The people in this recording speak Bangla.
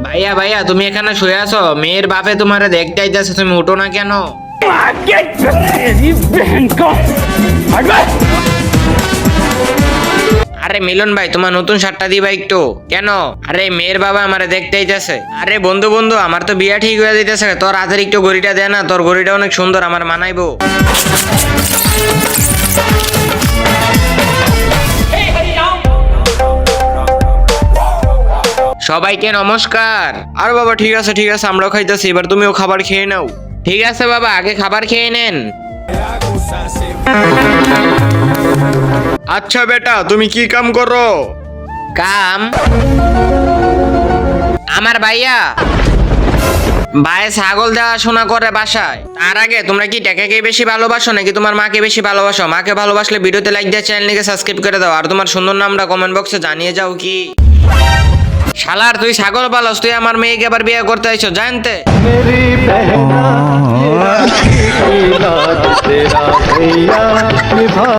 ভাইয়া ভাইয়া তুমি এখানে শুয়ে আছো, মেয়ের বাপে তোমারে দেখতে আইতাছে, তুমি উঠো না কেন? আরে মিলন ভাই তোমার নতুন শার্টটা দিবা একটু। কেন? আরে মেয়ের বাবা আমারে দেখতে আইতাছে। আরে বন্ধু বন্ধু আমার তো বিয়া ঠিক হয়ে যাইতেছে, তোর হাতের একটু ঘড়িটা দে না, তোর ঘড়িটা অনেক সুন্দর, আমার মানাইবো। সবাইকে নমস্কার। আর বাবা ঠিক আছে ঠিক আছে, আমরাও খাইতেছি, এবার তুমিও খাবার খেয়ে নাও। ঠিক আছে বাবা, আগে খাবার খেয়ে নেন। আচ্ছা বেটা তুমি কি কাম করো? কাম? আমার ভাইয়া ছাগল দেওয়াশোনা করে বাসায়। তার আগে তোমরা কি টাকাকে বেশি ভালোবাসো নাকি তোমার মাকে বেশি ভালোবাসো? মাকে ভালোবাসলে ভিডিওতে লাইক দিয়ে চ্যানেলটিকে সাবস্ক্রাইব করে দাও, আর তোমার সুন্দর নামটা কমেন্ট বক্সে জানিয়ে যাও। কি শালার তুই ছাগল পালস, তুই আমার মেয়েকে আবার বিয়ে করতে আইছো জানতে?